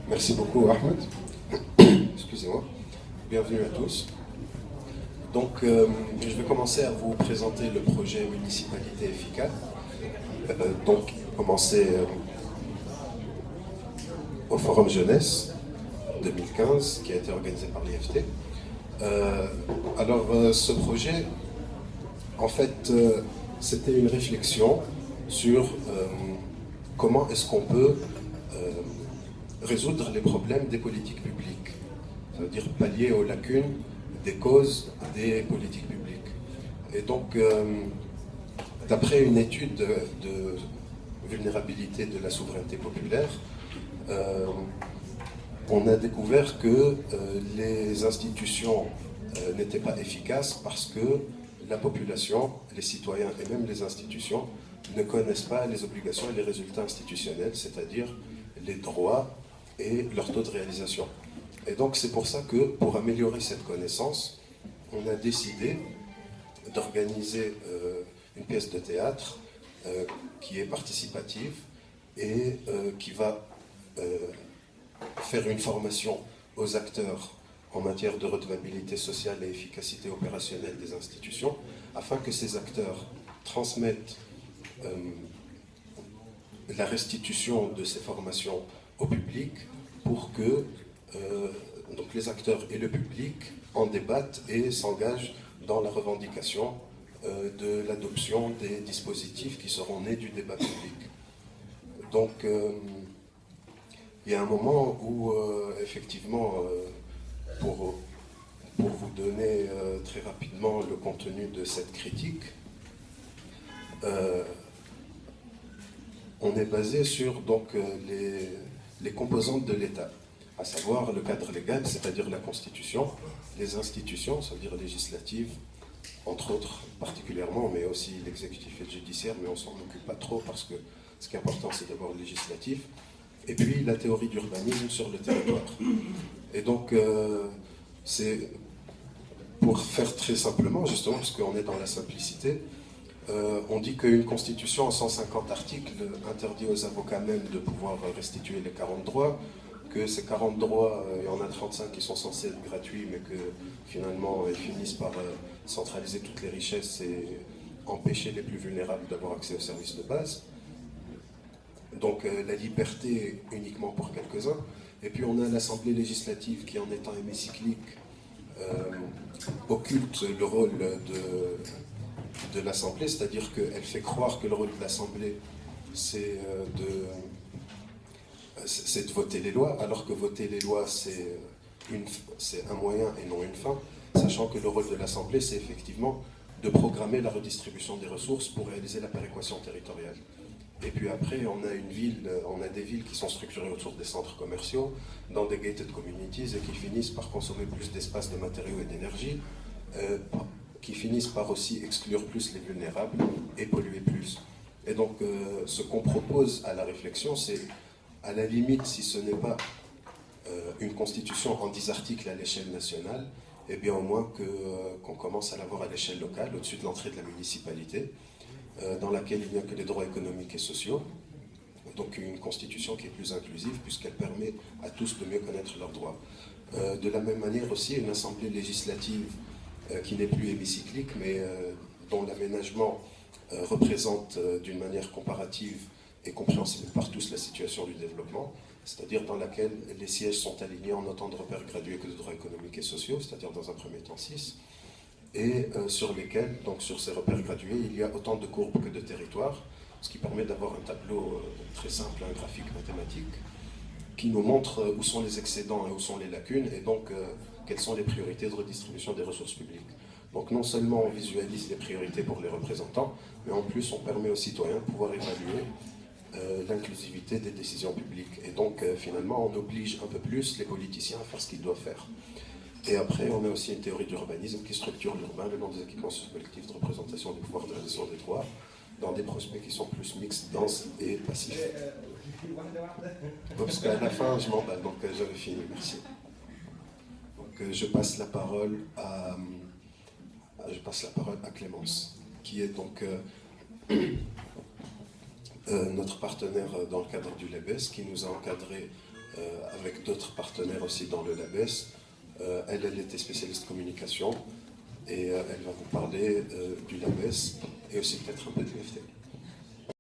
Merci beaucoup, Ahmed. Excusez-moi. Bienvenue à tous. Donc, je vais commencer à vous présenter le projet Municipalité efficace. Donc, commencer au Forum Jeunesse 2015, qui a été organisé par l'IFT. Ce projet, en fait, c'était une réflexion sur comment est-ce qu'on peut résoudre les problèmes des politiques publiques, c'est-à-dire pallier aux lacunes des causes des politiques publiques. Et donc, d'après une étude de vulnérabilité de la souveraineté populaire, on a découvert que les institutions n'étaient pas efficaces parce que la population, les citoyens et même les institutions ne connaissent pas les obligations et les résultats institutionnels, c'est-à-dire les droits et leur taux de réalisation. Et donc c'est pour ça que, pour améliorer cette connaissance, on a décidé d'organiser une pièce de théâtre qui est participative et qui va faire une formation aux acteurs en matière de redevabilité sociale et efficacité opérationnelle des institutions, afin que ces acteurs transmettent la restitution de ces formations au public pour que donc les acteurs et le public en débattent et s'engagent dans la revendication de l'adoption des dispositifs qui seront nés du débat public. Donc, il y a un moment où, effectivement, pour vous donner très rapidement le contenu de cette critique, on est basé sur donc, les composantes de l'État, à savoir le cadre légal, c'est-à-dire la Constitution, les institutions, c'est-à-dire législatives, entre autres particulièrement, mais aussi l'exécutif et le judiciaire, mais on ne s'en occupe pas trop parce que ce qui est important, c'est d'abord le législatif, et puis la théorie d'urbanisme sur le territoire. Et donc, c'est pour faire très simplement, justement, parce qu'on est dans la simplicité, on dit qu'une constitution en 150 articles interdit aux avocats même de pouvoir restituer les 40 droits, que ces 40 droits, il y en a 35 qui sont censés être gratuits, mais que finalement ils finissent par centraliser toutes les richesses et empêcher les plus vulnérables d'avoir accès aux services de base. Donc la liberté uniquement pour quelques-uns. Et puis on a l'Assemblée législative qui, en étant hémicyclique, occulte le rôle de l'Assemblée, c'est-à-dire qu'elle fait croire que le rôle de l'Assemblée, c'est de voter les lois, alors que voter les lois, c'est un moyen et non une fin, sachant que le rôle de l'Assemblée, c'est effectivement de programmer la redistribution des ressources pour réaliser la péréquation territoriale. Et puis après, on a des villes qui sont structurées autour des centres commerciaux, dans des gated communities, et qui finissent par consommer plus d'espace, de matériaux et d'énergie, qui finissent par aussi exclure plus les vulnérables et polluer plus. Et donc, ce qu'on propose à la réflexion, c'est, à la limite, si ce n'est pas une constitution en 10 articles à l'échelle nationale, eh bien au moins qu'on commence à l'avoir à l'échelle locale, au-dessus de l'entrée de la municipalité, dans laquelle il n'y a que les droits économiques et sociaux. Donc une constitution qui est plus inclusive, puisqu'elle permet à tous de mieux connaître leurs droits. De la même manière aussi, une assemblée législative qui n'est plus hémicyclique, mais dont l'aménagement représente d'une manière comparative et compréhensible par tous la situation du développement, c'est-à-dire dans laquelle les sièges sont alignés en autant de repères gradués que de droits économiques et sociaux, c'est-à-dire dans un premier temps 6, et sur lesquels, donc sur ces repères gradués, il y a autant de courbes que de territoires, ce qui permet d'avoir un tableau très simple, un graphique mathématique, qui nous montre où sont les excédents et où sont les lacunes, et donc quelles sont les priorités de redistribution des ressources publiques. Donc non seulement on visualise les priorités pour les représentants, mais en plus on permet aux citoyens de pouvoir évaluer l'inclusivité des décisions publiques. Et donc finalement on oblige un peu plus les politiciens à faire ce qu'ils doivent faire. Et après on a aussi une théorie d'urbanisme qui structure l'urbain le long des équipements collectifs de représentation du pouvoir de réalisation des droits, dans des prospects qui sont plus mixtes, denses et passifs. Parce qu'à la fin je m'emballe, donc j'avais fini, merci. Donc je passe la parole à Clémence, qui est donc notre partenaire dans le cadre du LEBES, qui nous a encadré avec d'autres partenaires aussi dans le LABES. Elle était spécialiste communication et elle va vous parler du LABES et aussi peut-être un peu du FT.